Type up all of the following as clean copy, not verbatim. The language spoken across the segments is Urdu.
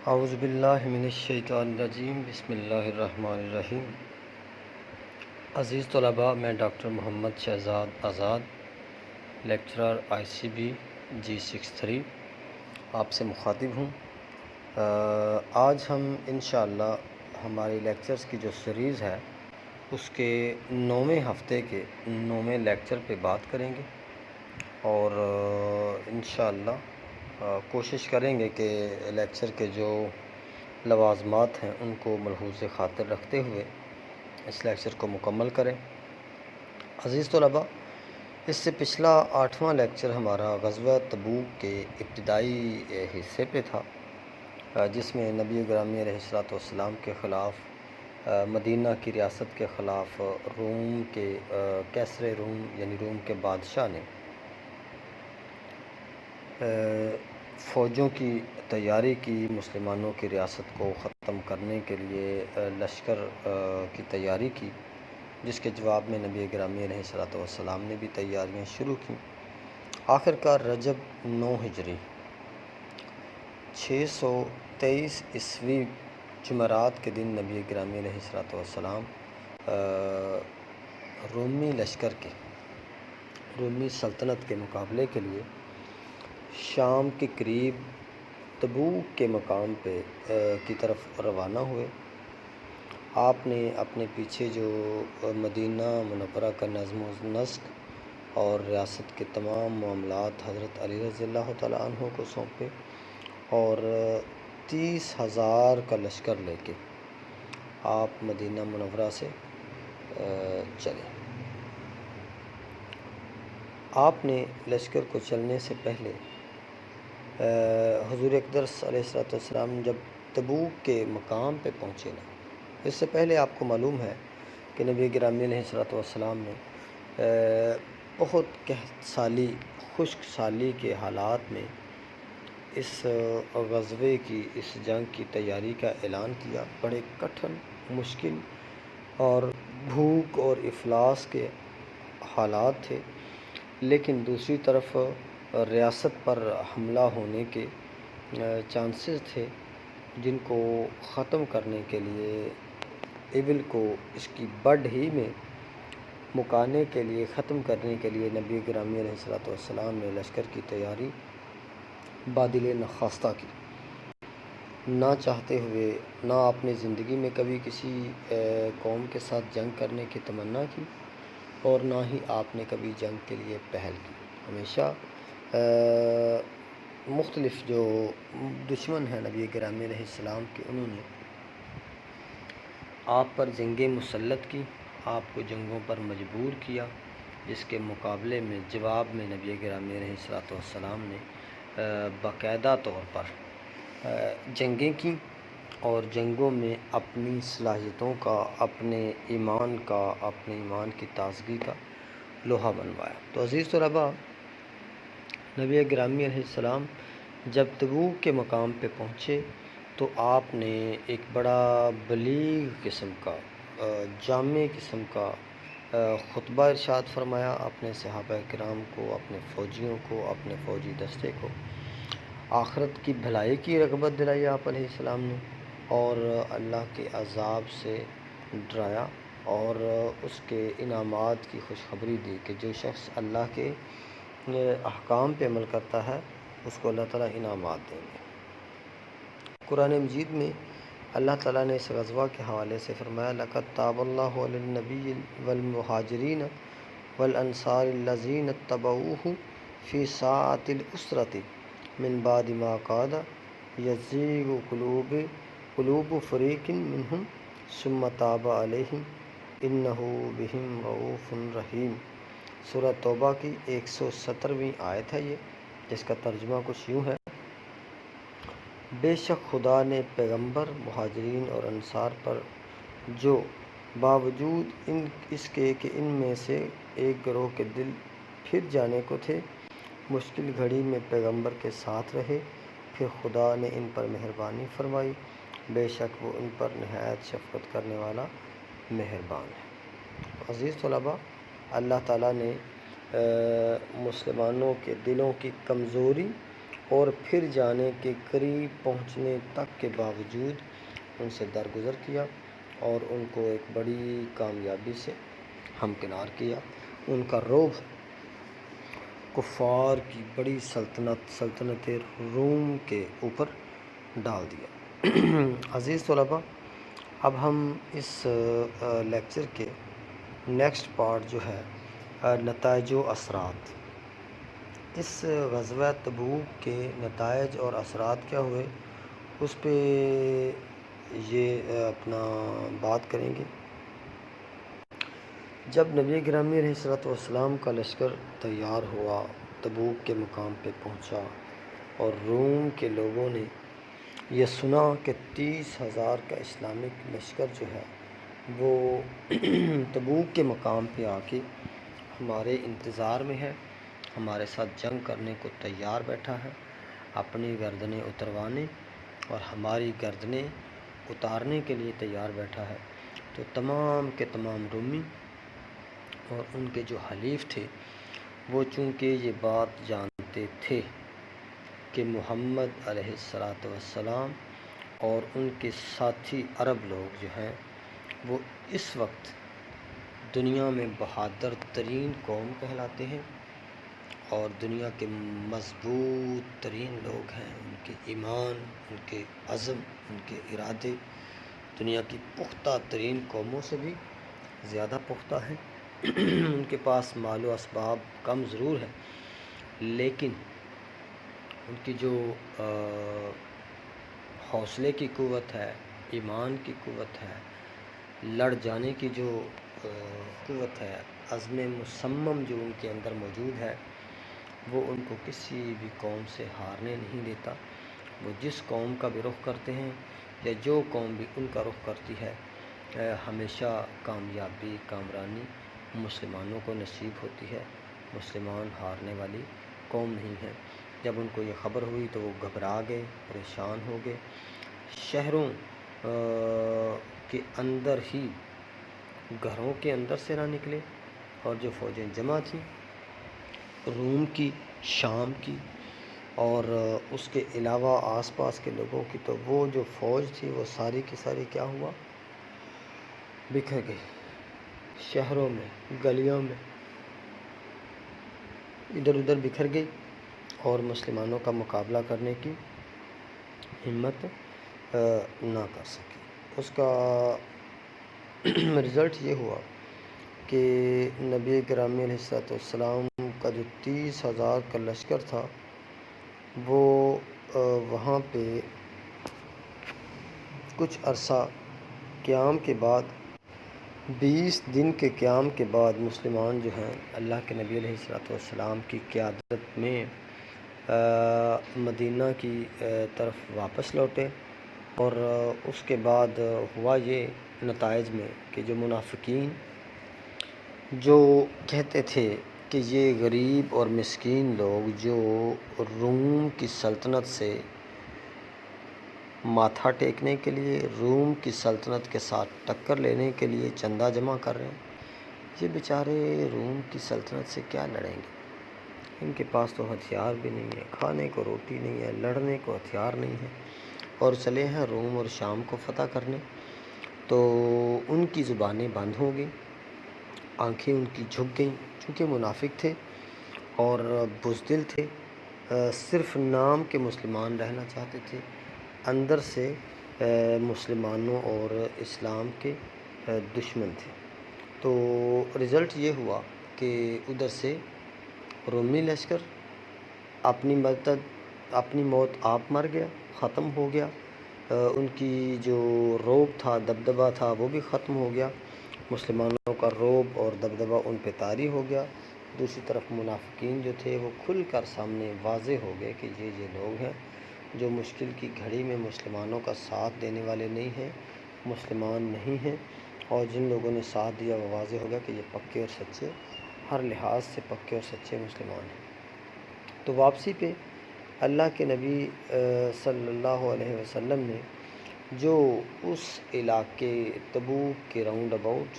اعوذ باللہ من الشیطان الرجیم، بسم اللہ الرحمن الرحیم۔ عزیز طلباء، میں ڈاکٹر محمد شہزاد آزاد، لیکچرر ICB G63 آپ سے مخاطب ہوں۔ آج ہم انشاءاللہ ہماری لیکچرز کی جو سیریز ہے اس کے 9ویں ہفتے کے 9ویں لیکچر پہ بات کریں گے، اور انشاءاللہ کوشش کریں گے کہ لیکچر کے جو لوازمات ہیں ان کو ملحوظ خاطر رکھتے ہوئے اس لیکچر کو مکمل کریں۔ عزیز طلباء، اس سے پچھلا 8واں لیکچر ہمارا غزوہ تبوک کے ابتدائی حصے پہ تھا، جس میں نبی گرامی علیہ الصلوۃ والسلام کے خلاف، مدینہ کی ریاست کے خلاف روم کے کیسر روم یعنی روم کے بادشاہ نے فوجوں کی تیاری کی، مسلمانوں کی ریاست کو ختم کرنے کے لیے لشکر کی تیاری کی، جس کے جواب میں نبی گرامی علیہ الصلوۃ والسلام نے بھی تیاریاں شروع کیں۔ آخرکار رجب 9 ہجری 623 عیسوی جمعرات کے دن نبی گرامی علیہ الصلوۃ والسلام رومی لشکر کے، رومی سلطنت کے مقابلے کے لیے شام کے قریب تبوک کے مقام پہ کی طرف روانہ ہوئے۔ آپ نے اپنے پیچھے جو مدینہ منورہ کا نظم و نسق اور ریاست کے تمام معاملات حضرت علی رضی اللہ تعالیٰ عنہ کو سونپے، اور 30,000 کا لشکر لے کے آپ مدینہ منورہ سے چلے۔ آپ نے لشکر کو چلنے سے پہلے حضور اقدس علیہ الصلوۃ والسلام جب تبوک کے مقام پہ پہنچے نا، اس سے پہلے آپ کو معلوم ہے کہ نبی گرامی علیہ الصلوۃ والسلام نے بہت قحط سالی، خشک سالی کے حالات میں اس غزوے کی، اس جنگ کی تیاری کا اعلان کیا۔ بڑے کٹھن، مشکل اور بھوک اور افلاس کے حالات تھے، لیکن دوسری طرف ریاست پر حملہ ہونے کے چانسز تھے، جن کو ختم کرنے کے لیے، ایول کو اس کی بڈ ہی میں مکانے کے لیے، ختم کرنے کے لیے نبی گرامی علیہ الصلوۃ والسلام نے لشکر کی تیاری بادل نخواستہ کی۔ نہ چاہتے ہوئے، نہ اپنی زندگی میں کبھی کسی قوم کے ساتھ جنگ کرنے کی تمنا کی، اور نہ ہی آپ نے کبھی جنگ کے لیے پہل کی۔ ہمیشہ مختلف جو دشمن ہیں نبی گرامی علیہ السلام کے، انہوں نے آپ پر جنگیں مسلط کی، آپ کو جنگوں پر مجبور کیا، جس کے مقابلے میں، جواب میں نبی گرامی علیہ الصلوۃ والسلام نے باقاعدہ طور پر جنگیں کیں، اور جنگوں میں اپنی صلاحیتوں کا، اپنے ایمان کا، اپنے ایمان کی تازگی کا لوہا بنوایا۔ تو عزیز طلباء، نبی گرامی علیہ السلام جب تبوک کے مقام پہ پہنچے تو آپ نے ایک بڑا بلیغ قسم کا، جامع قسم کا خطبہ ارشاد فرمایا اپنے صحابہ کرام کو، اپنے فوجیوں کو، اپنے فوجی دستے کو۔ آخرت کی بھلائی کی رغبت دلائی آپ علیہ السلام نے، اور اللہ کے عذاب سے ڈرایا، اور اس کے انعامات کی خوشخبری دی کہ جو شخص اللہ کے احکام پہ عمل کرتا ہے اس کو اللہ تعالیٰ انعامات دیں گے۔ قرآن مجید میں اللہ تعالیٰ نے اس غزوہ کے حوالے سے فرمایا، لَقَدْ تَابَ اللَّهُ عَلَى النَّبِيِّ وَالْمُهَاجِرِينَ وَالْأَنصَارِ الَّذِينَ اتَّبَعُوهُ فِي سَاعَةِ الْعُسْرَةِ مِنْ بَعْدِ مَا كَادَ يَزِيغُ قُلُوبُ فَرِيقٍ مِّنْهُمْ ثُمَّ تَابَ عَلَيْهِمْ إِنَّهُ بِهِمْ رَءُوفٌ رَحِيمٌ۔ سورہ توبہ کی 170ویں آیت ہے یہ، جس کا ترجمہ کچھ یوں ہے، بے شک خدا نے پیغمبر، مہاجرین اور انصار پر، جو باوجود اس کے کہ ان میں سے ایک گروہ کے دل پھر جانے کو تھے، مشکل گھڑی میں پیغمبر کے ساتھ رہے، پھر خدا نے ان پر مہربانی فرمائی، بے شک وہ ان پر نہایت شفقت کرنے والا مہربان ہے۔ عزیز طلباء، اللہ تعالیٰ نے مسلمانوں کے دلوں کی کمزوری اور پھر جانے کے قریب پہنچنے تک کے باوجود ان سے درگزر کیا اور ان کو ایک بڑی کامیابی سے ہمکنار کیا۔ ان کا رعب کفار کی بڑی سلطنت روم کے اوپر ڈال دیا۔ عزیز طلباء، اب ہم اس لیکچر کے نیکسٹ پارٹ جو ہے نتائج و اثرات، اس غزوہ تبوک کے نتائج اور اثرات کیا ہوئے اس پہ یہ اپنا بات کریں گے۔ جب نبی گرامی علیہ الصلوۃ والسلام کا لشکر تیار ہوا، تبوک کے مقام پہ پہنچا اور روم کے لوگوں نے یہ سنا کہ 30,000 کا اسلامک لشکر جو ہے وہ تبوک کے مقام پہ آ کے ہمارے انتظار میں ہے، ہمارے ساتھ جنگ کرنے کو تیار بیٹھا ہے، اپنی گردنیں اتروانے اور ہماری گردنیں اتارنے کے لیے تیار بیٹھا ہے، تو تمام کے تمام رومی اور ان کے جو حلیف تھے وہ چونکہ یہ بات جانتے تھے کہ محمد علیہ السلام اور ان کے ساتھی عرب لوگ جو ہیں وہ اس وقت دنیا میں بہادر ترین قوم کہلاتے ہیں اور دنیا کے مضبوط ترین لوگ ہیں، ان کے ایمان، ان کے عزم، ان کے ارادے دنیا کی پختہ ترین قوموں سے بھی زیادہ پختہ ہیں۔ ان کے پاس مال و اسباب کم ضرور ہے، لیکن ان کی جو حوصلے کی قوت ہے، ایمان کی قوت ہے، لڑ جانے کی جو قوت ہے، عزم مصمم جو ان کے اندر موجود ہے، وہ ان کو کسی بھی قوم سے ہارنے نہیں دیتا۔ وہ جس قوم کا بھی رخ کرتے ہیں یا جو قوم بھی ان کا رخ کرتی ہے، ہمیشہ کامیابی، کامرانی مسلمانوں کو نصیب ہوتی ہے۔ مسلمان ہارنے والی قوم نہیں ہے۔ جب ان کو یہ خبر ہوئی تو وہ گھبرا گئے، پریشان ہو گئے، شہروں کے اندر ہی، گھروں کے اندر سے نہ نکلے، اور جو فوجیں جمع تھیں روم کی، شام کی اور اس کے علاوہ آس پاس کے لوگوں کی، تو وہ جو فوج تھی وہ ساری کی ساری کیا ہوا، بکھر گئی، شہروں میں، گلیوں میں ادھر ادھر بکھر گئی اور مسلمانوں کا مقابلہ کرنے کی ہمت نہ کر سکی۔ اس کا رزلٹ یہ ہوا کہ نبی گرامی علیہ السلام کا جو 30,000 کا لشکر تھا وہ وہاں پہ کچھ عرصہ قیام کے بعد، 20 دن کے قیام کے بعد مسلمان جو ہیں اللہ کے نبی علیہ السلام کی قیادت میں مدینہ کی طرف واپس لوٹے، اور اس کے بعد ہوا یہ نتائج میں کہ جو منافقین جو کہتے تھے کہ یہ غریب اور مسکین لوگ جو روم کی سلطنت سے ماتھا ٹیکنے کے لیے، روم کی سلطنت کے ساتھ ٹکر لینے کے لیے چندہ جمع کر رہے ہیں، یہ بیچارے روم کی سلطنت سے کیا لڑیں گے؟ ان کے پاس تو ہتھیار بھی نہیں ہے، کھانے کو روٹی نہیں ہے، لڑنے کو ہتھیار نہیں ہے، اور چلے ہیں روم اور شام کو فتح کرنے۔ تو ان کی زبانیں بند ہو گئیں، آنکھیں ان کی جھک گئیں، چونکہ منافق تھے اور بزدل تھے، صرف نام کے مسلمان رہنا چاہتے تھے، اندر سے مسلمانوں اور اسلام کے دشمن تھے۔ تو رزلٹ یہ ہوا کہ ادھر سے رومی لشکر اپنی موت آپ مر گیا، ختم ہو گیا، ان کی جو رعب تھا، دبدبہ تھا، وہ بھی ختم ہو گیا، مسلمانوں کا رعب اور دبدبہ ان پہ طاری ہو گیا۔ دوسری طرف منافقین جو تھے وہ کھل کر سامنے واضح ہو گئے کہ یہ لوگ ہیں جو مشکل کی گھڑی میں مسلمانوں کا ساتھ دینے والے نہیں ہیں، مسلمان نہیں ہیں، اور جن لوگوں نے ساتھ دیا وہ واضح ہو گیا کہ یہ پکے اور سچے، ہر لحاظ سے پکے اور سچے مسلمان ہیں۔ تو واپسی پہ اللہ کے نبی صلی اللہ علیہ وسلم نے جو اس علاقے تبوک کے راؤنڈ اباؤٹ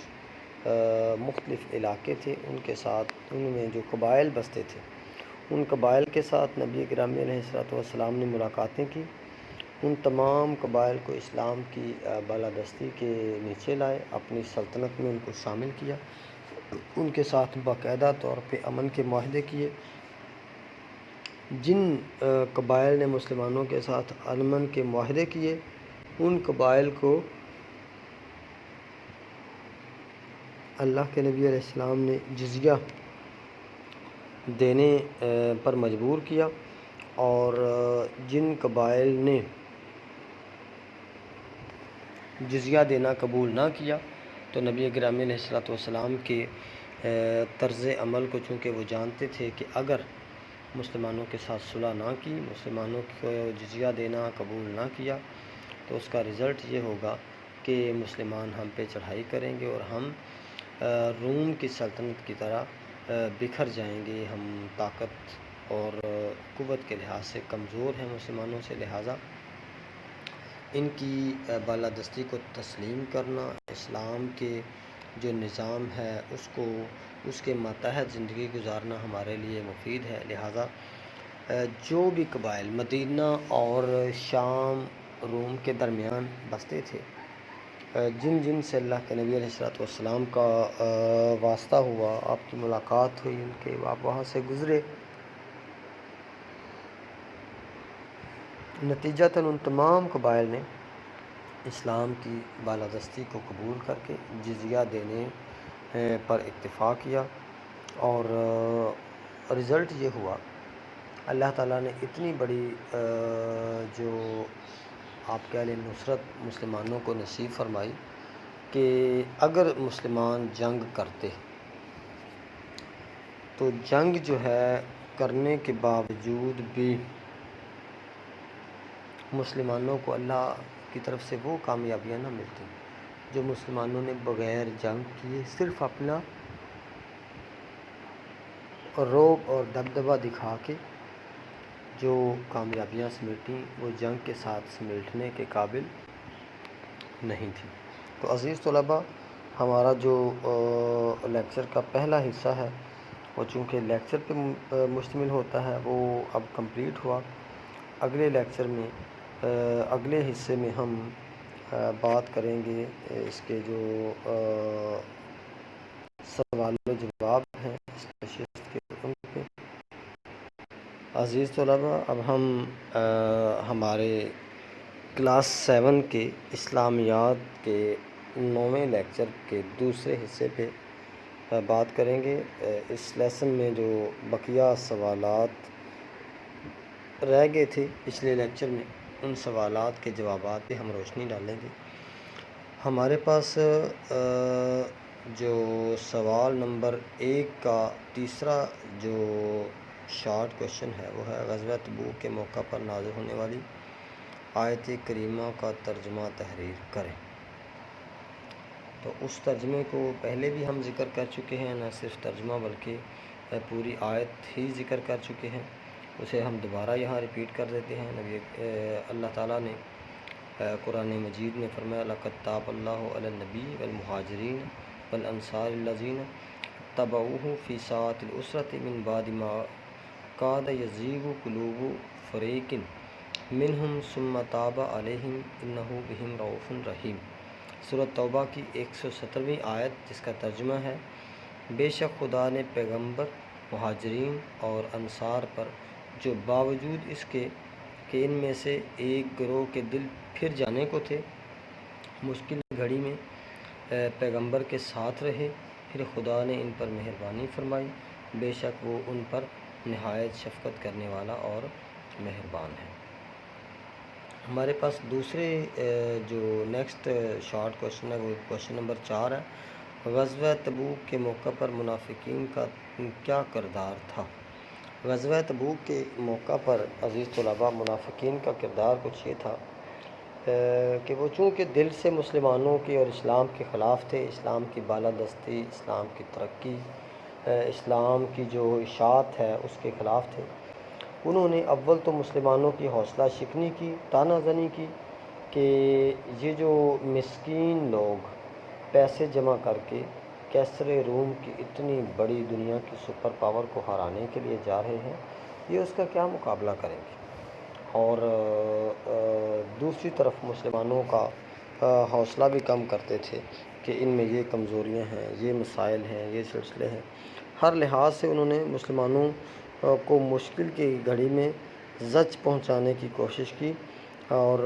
مختلف علاقے تھے، ان کے ساتھ ان میں جو قبائل بستے تھے ان قبائل کے ساتھ نبی گرامی علیہ الصلوۃ والسلام نے ملاقاتیں کی، ان تمام قبائل کو اسلام کی بالادستی کے نیچے لائے، اپنی سلطنت میں ان کو شامل کیا، ان کے ساتھ باقاعدہ طور پہ امن کے معاہدے کیے۔ جن قبائل نے مسلمانوں کے ساتھ امن کے معاہدے کیے، ان قبائل کو اللہ کے نبی علیہ السلام نے جزیہ دینے پر مجبور کیا، اور جن قبائل نے جزیہ دینا قبول نہ کیا تو نبی گرامی علیہ الصلوۃ والسلام کے طرز عمل کو چونکہ وہ جانتے تھے کہ اگر مسلمانوں کے ساتھ صلح نہ کی، مسلمانوں کو جزیہ دینا قبول نہ کیا، تو اس کا رزلٹ یہ ہوگا کہ مسلمان ہم پہ چڑھائی کریں گے اور ہم روم کی سلطنت کی طرح بکھر جائیں گے۔ ہم طاقت اور قوت کے لحاظ سے کمزور ہیں مسلمانوں سے، لہٰذا ان کی بالادستی کو تسلیم کرنا، اسلام کے جو نظام ہے اس کے ماتحت زندگی گزارنا ہمارے لیے مفید ہے۔ لہٰذا جو بھی قبائل مدینہ اور شام روم کے درمیان بستے تھے، جن سے اللہ کے نبی علیہ الصلوۃ والسلام کا واسطہ ہوا، آپ کی ملاقات ہوئی، ان کے آپ وہاں سے گزرے، نتیجتاً ان تمام قبائل نے اسلام کی بالادستی کو قبول کر کے جزیہ دینے پر اتفاق کیا، اور رزلٹ یہ ہوا، اللہ تعالیٰ نے اتنی بڑی جو آپ کہہ لیں نصرت مسلمانوں کو نصیب فرمائی کہ اگر مسلمان جنگ کرتے تو جنگ جو ہے کرنے کے باوجود بھی مسلمانوں کو اللہ کی طرف سے وہ کامیابیاں نہ ملتی جو مسلمانوں نے بغیر جنگ کیے صرف اپنا رعب اور دبدبہ دکھا کے جو کامیابیاں سمیٹیں، وہ جنگ کے ساتھ سمیٹنے کے قابل نہیں تھی۔ تو عزیز طلباء، ہمارا جو لیکچر کا پہلا حصہ ہے وہ چونکہ لیکچر پہ مشتمل ہوتا ہے، وہ اب کمپلیٹ ہوا۔ اگلے لیکچر میں اگلے حصے میں ہم بات کریں گے اس کے جو سوال و جواب ہیں اس نشست کے ان پہ۔ عزیز طلباء، اب ہم ہمارے کلاس 7 کے اسلامیات کے 9ویں لیکچر کے دوسرے حصے پہ بات کریں گے۔ اس لیسن میں جو بقیہ سوالات رہ گئے تھے پچھلے لیکچر میں، ان سوالات کے جوابات پہ ہم روشنی ڈالیں گے۔ ہمارے پاس جو سوال نمبر 1 کا تیسرا جو شارٹ کوشچن ہے وہ ہے غزوہ تبوک کے موقع پر نازل ہونے والی آیت کریمہ کا ترجمہ تحریر کریں۔ تو اس ترجمے کو پہلے بھی ہم ذکر کر چکے ہیں، نہ صرف ترجمہ بلکہ پوری آیت ہی ذکر کر چکے ہیں، اسے ہم دوبارہ یہاں ریپیٹ کر دیتے ہیں۔ اللہ تعالیٰ نے قرآن مجید میں فرمایا لَقَدْ تَابَ اللَّهُ عَلَى النَّبِيِّ وَالْمُهَاجِرِينَ وَالْأَنصَارِ الَّذِينَ اتَّبَعُوهُ فِي سَاعَةِ الْعُسْرَةِ مِنْ بَعْدِ مَا كَادَ يَزِيغُ قُلُوبُ فَرِيقٍ مِّنْهُمْ ثُمَّ تَابَ عَلَيْهِمْ إِنَّهُ بِهِمْ رَءُوفٌ رَحِيمٌ۔ سورۃ توبہ کی 170ویں آیت، جس کا ترجمہ ہے بے شک خدا نے پیغمبر، مہاجرین اور انصار پر جو باوجود اس کے کہ ان میں سے ایک گروہ کے دل پھر جانے کو تھے، مشکل گھڑی میں پیغمبر کے ساتھ رہے، پھر خدا نے ان پر مہربانی فرمائی، بے شک وہ ان پر نہایت شفقت کرنے والا اور مہربان ہے۔ ہمارے پاس دوسرے جو نیکسٹ شارٹ کوشچن ہے وہ کوشچن نمبر 4 ہے، غزوہ تبوک کے موقع پر منافقین کا کیا کردار تھا؟ غزوہ تبوک کے موقع پر عزیز طلباء منافقین کا کردار کچھ یہ تھا کہ وہ چونکہ دل سے مسلمانوں کی اور اسلام کے خلاف تھے، اسلام کی بالادستی، اسلام کی ترقی، اسلام کی جو اشاعت ہے اس کے خلاف تھے۔ انہوں نے اول تو مسلمانوں کی حوصلہ شکنی کی، طعنہ زنی کی کہ یہ جو مسکین لوگ پیسے جمع کر کے کیسر روم کی اتنی بڑی دنیا کی سپر پاور کو ہرانے کے لیے جا رہے ہیں، یہ اس کا کیا مقابلہ کریں گے؟ اور دوسری طرف مسلمانوں کا حوصلہ بھی کم کرتے تھے کہ ان میں یہ کمزوریاں ہیں، یہ مسائل ہیں، یہ سلسلے ہیں۔ ہر لحاظ سے انہوں نے مسلمانوں کو مشکل کی گھڑی میں زچ پہنچانے کی کوشش کی اور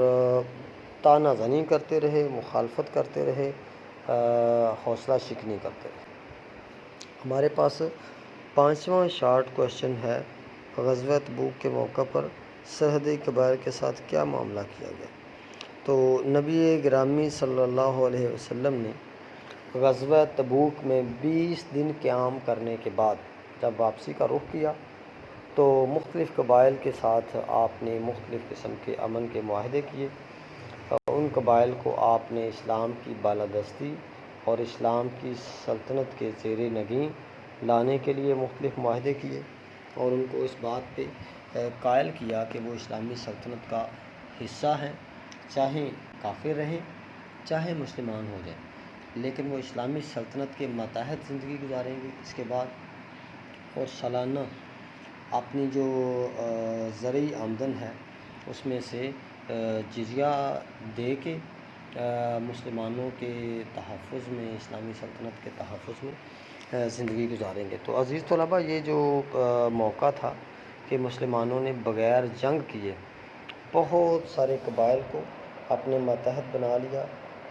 طعنہ زنی کرتے رہے، مخالفت کرتے رہے، حوصلہ شکنی کرتے رہے۔ ہمارے پاس 5واں شارٹ کویشچن ہے، غزوہ تبوک کے موقع پر سرحدی قبائل کے ساتھ کیا معاملہ کیا گیا؟ تو نبی گرامی صلی اللہ علیہ وسلم نے غزوہ تبوک میں 20 دن قیام کرنے کے بعد جب واپسی کا رخ کیا تو مختلف قبائل کے ساتھ آپ نے مختلف قسم کے امن کے معاہدے کیے۔ ان قبائل کو آپ نے اسلام کی بالادستی اور اسلام کی سلطنت کے زیر نگین لانے کے لیے مختلف معاہدے کیے اور ان کو اس بات پہ قائل کیا کہ وہ اسلامی سلطنت کا حصہ ہیں، چاہے کافر رہیں چاہے مسلمان ہو جائیں، لیکن وہ اسلامی سلطنت کے ماتحت زندگی گزاریں گے۔ اس کے بعد اور سالانہ اپنی جو زرعی آمدن ہے اس میں سے جزیہ دے کے مسلمانوں کے تحفظ میں، اسلامی سلطنت کے تحفظ میں زندگی گزاریں گے۔ تو عزیز طلباء، یہ جو موقع تھا کہ مسلمانوں نے بغیر جنگ کیے بہت سارے قبائل کو اپنے ماتحت بنا لیا۔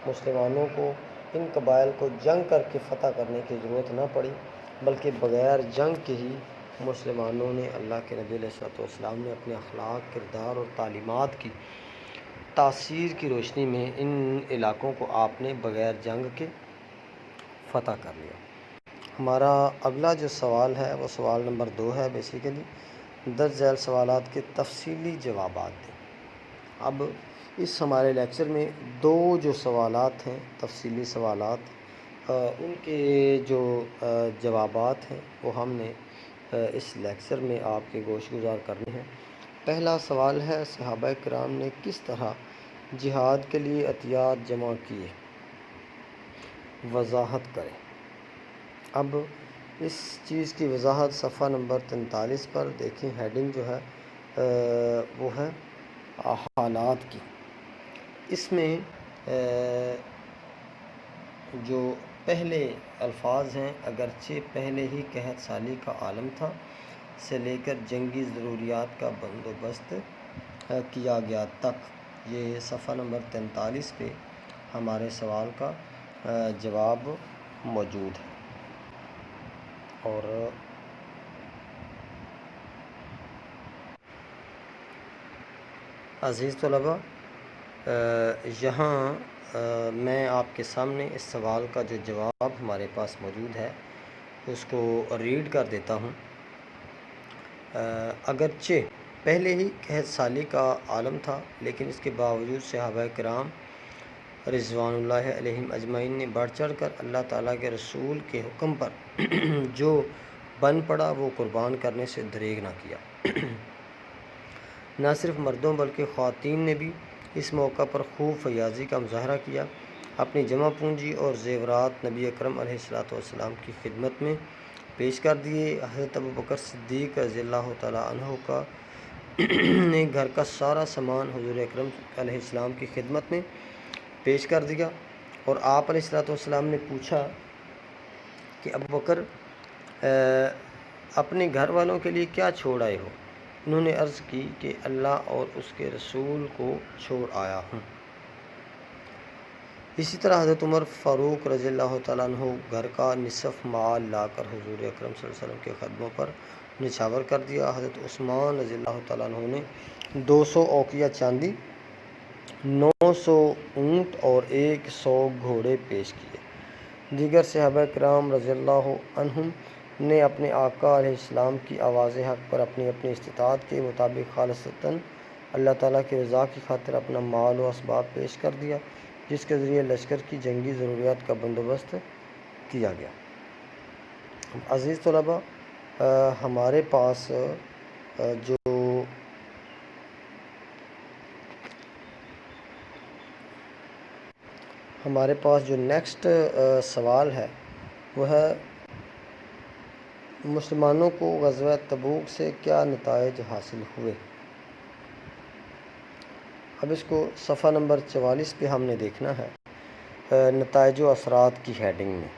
مسلمانوں کو ان قبائل کو جنگ کر کے فتح کرنے کی ضرورت نہ پڑی، بلکہ بغیر جنگ کے ہی مسلمانوں نے، اللہ کے نبی علیہ السلام نے اپنے اخلاق، کردار اور تعلیمات کی تاثیر کی روشنی میں ان علاقوں کو آپ نے بغیر جنگ کے فتح کر لیا۔ ہمارا اگلا جو سوال ہے وہ سوال نمبر 2 ہے۔ بیسیکلی درج ذیل سوالات کے تفصیلی جوابات دیں۔ اب اس ہمارے لیکچر میں 2 جو سوالات ہیں تفصیلی سوالات، ان کے جو جوابات ہیں وہ ہم نے اس لیکچر میں آپ کے گوش گزار کرنے ہیں۔ پہلا سوال ہے، صحابہ کرام نے کس طرح جہاد کے لیے عطیات جمع کیے؟ وضاحت کریں۔ اب اس چیز کی وضاحت صفحہ نمبر 43 پر دیکھیں، ہیڈنگ جو ہے وہ ہے حالات کی۔ اس میں جو پہلے الفاظ ہیں، اگرچہ پہلے ہی قحط سالی کا عالم تھا سے لے کر جنگی ضروریات کا بندوبست کیا گیا تک، یہ صفحہ نمبر 43 پہ ہمارے سوال کا جواب موجود ہے۔ اور عزیز طلباء، یہاں میں آپ کے سامنے اس سوال کا جو جواب ہمارے پاس موجود ہے اس کو ریڈ کر دیتا ہوں۔ اگرچہ پہلے ہی قحط سالی کا عالم تھا، لیکن اس کے باوجود صحابہ کرام رضوان اللہ علیہم اجمعین نے بڑھ چڑھ کر اللہ تعالیٰ کے رسول کے حکم پر جو بن پڑا وہ قربان کرنے سے دریغ نہ کیا۔ نہ صرف مردوں بلکہ خواتین نے بھی اس موقع پر خوب فیاضی کا مظاہرہ کیا، اپنی جمع پونجی اور زیورات نبی اکرم علیہ السلام کی خدمت میں پیش کر دیے۔ حضرت ابوبکر صدیق رضی اللہ تعالیٰ عنہ کا نے گھر کا سارا سامان حضور اکرم علیہ السلام کی خدمت میں پیش کر دیا، اور آپ علیہ السلام نے پوچھا کہ ابوبکر اپنے گھر والوں کے لیے کیا چھوڑ آئے ہو؟ انہوں نے عرض کی کہ اللہ اور اس کے رسول کو چھوڑ آیا ہوں۔ اسی طرح حضرت عمر فاروق رضی اللہ تعالیٰ عنہ گھر کا نصف مال لا کر حضور اکرم صلی اللہ علیہ وسلم کے قدموں پر نچھاور کر دیا۔ حضرت عثمان رضی اللہ تعالیٰ عنہ نے 200 اوقیہ چاندی، 900 اونٹ اور 100 گھوڑے پیش کیے۔ دیگر صحابہ کرام رضی اللہ عنہم نے اپنے آقا علیہ السلام کی آواز حق پر اپنی اپنی استطاعت کے مطابق خالصتاً اللہ تعالیٰ کی رضا کی خاطر اپنا مال و اسباب پیش کر دیا، جس کے ذریعے لشکر کی جنگی ضروریات کا بندوبست کیا گیا۔ عزیز طلباء، ہمارے پاس جو نیکسٹ سوال ہے وہ ہے مسلمانوں کو غزوہ تبوک سے کیا نتائج حاصل ہوئے؟ اب اس کو صفحہ نمبر 44 پہ ہم نے دیکھنا ہے، نتائج و اثرات کی ہیڈنگ میں۔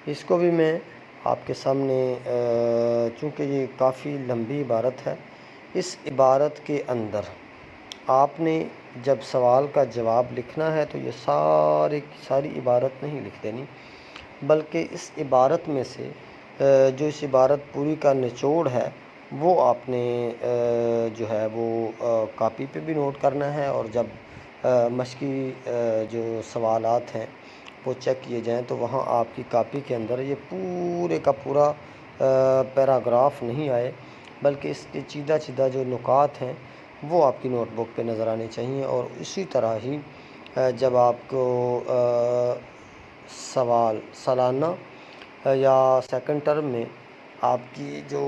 اس کو بھی میں آپ کے سامنے، چونکہ یہ کافی لمبی عبارت ہے، اس عبارت کے اندر آپ نے جب سوال کا جواب لکھنا ہے تو یہ ساری عبارت نہیں لکھ دینی، بلکہ اس عبارت میں سے جو اس عبارت پوری کا نچوڑ ہے وہ آپ نے جو ہے وہ کاپی پہ بھی نوٹ کرنا ہے، اور جب مشقی جو سوالات ہیں وہ چیک کیے جائیں تو وہاں آپ کی کاپی کے اندر یہ پورے کا پورا پیراگراف نہیں آئے، بلکہ اس کے چیدہ چیدہ جو نکات ہیں وہ آپ کی نوٹ بک پہ نظر آنے چاہیے۔ اور اسی طرح ہی جب آپ کو سوال سالانہ یا سیکنڈ ٹرم میں آپ کی جو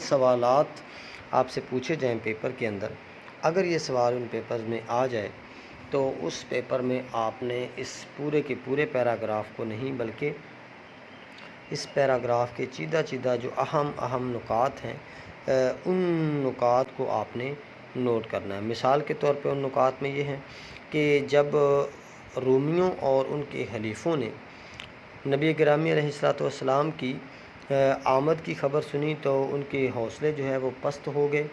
سوالات آپ سے پوچھے جائیں پیپر کے اندر، اگر یہ سوال ان پیپر میں آ جائے تو اس پیپر میں آپ نے اس پورے کے پورے پیراگراف کو نہیں، بلکہ اس پیراگراف کے چیدہ چیدہ جو اہم نکات ہیں ان نکات کو آپ نے نوٹ کرنا ہے۔ مثال کے طور پہ ان نکات میں یہ ہیں کہ جب رومیوں اور ان کے حلیفوں نے نبی گرامی علیہ السلام کی آمد کی خبر سنی تو ان کے حوصلے جو ہے وہ پست ہو گئے،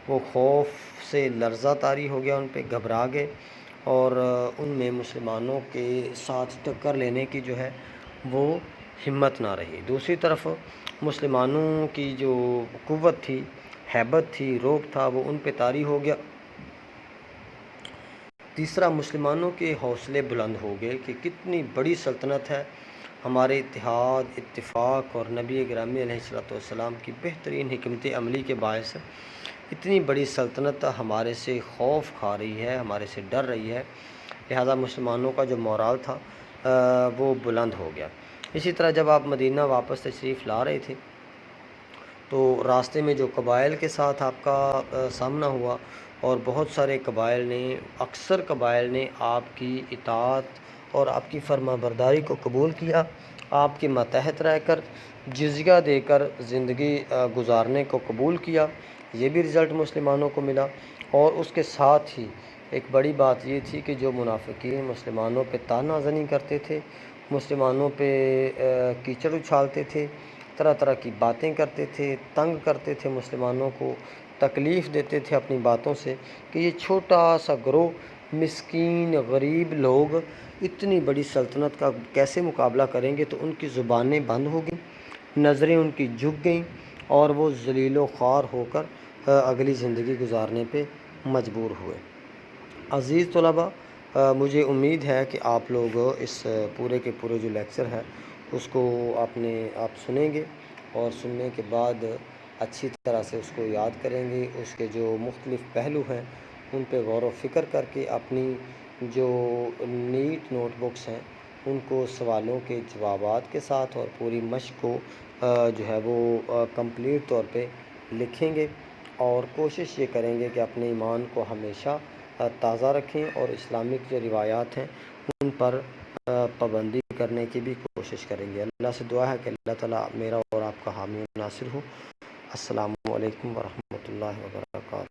وہ خوف سے لرزہ طاری ہو گیا، ان پہ گھبرا گئے، اور ان میں مسلمانوں کے ساتھ ٹکر لینے کی جو ہے وہ ہمت نہ رہی۔ دوسری طرف مسلمانوں کی جو قوت تھی، ہیبت تھی، رعب تھا، وہ ان پہ طاری ہو گیا۔ تیسرا، مسلمانوں کے حوصلے بلند ہو گئے کہ کتنی بڑی سلطنت ہے، ہمارے اتحاد، اتفاق اور نبی گرامی علیہ السلام کی بہترین حکمت عملی کے باعث اتنی بڑی سلطنت ہمارے سے خوف کھا رہی ہے، ہمارے سے ڈر رہی ہے، لہذا مسلمانوں کا جو مورال تھا وہ بلند ہو گیا۔ اسی طرح جب آپ مدینہ واپس تشریف لا رہے تھے تو راستے میں جو قبائل کے ساتھ آپ کا سامنا ہوا، اور بہت سارے قبائل نے، اکثر قبائل نے آپ کی اطاعت اور آپ کی فرما برداری کو قبول کیا، آپ کے ماتحت رہ کر جزیہ دے کر زندگی گزارنے کو قبول کیا، یہ بھی رزلٹ مسلمانوں کو ملا۔ اور اس کے ساتھ ہی ایک بڑی بات یہ تھی کہ جو منافقین مسلمانوں پہ طعنہ زنی کرتے تھے، مسلمانوں پہ کیچڑ اچھالتے تھے، طرح طرح کی باتیں کرتے تھے، تنگ کرتے تھے مسلمانوں کو، تکلیف دیتے تھے اپنی باتوں سے، کہ یہ چھوٹا سا گروہ مسکین غریب لوگ اتنی بڑی سلطنت کا کیسے مقابلہ کریں گے، تو ان کی زبانیں بند ہو گئیں، نظریں ان کی جھک گئیں، اور وہ ذلیل و خوار ہو کر اگلی زندگی گزارنے پہ مجبور ہوئے۔ عزیز طلباء، مجھے امید ہے کہ آپ لوگ اس پورے کے پورے جو لیکچر ہے اس کو آپ سنیں گے، اور سننے کے بعد اچھی طرح سے اس کو یاد کریں گے، اس کے جو مختلف پہلو ہیں ان پہ غور و فکر کر کے اپنی جو نیٹ نوٹ بکس ہیں ان کو سوالوں کے جوابات کے ساتھ اور پوری مشق کو جو ہے وہ کمپلیٹ طور پہ لکھیں گے، اور کوشش یہ کریں گے کہ اپنے ایمان کو ہمیشہ تازہ رکھیں، اور اسلامک جو روایات ہیں ان پر پابندی کرنے کی بھی کوشش کریں گے۔ اللہ سے دعا ہے کہ اللہ تعالیٰ میرا اور آپ کا حامی و ناصر ہو۔ السلام علیکم ورحمۃ اللہ وبرکاتہ۔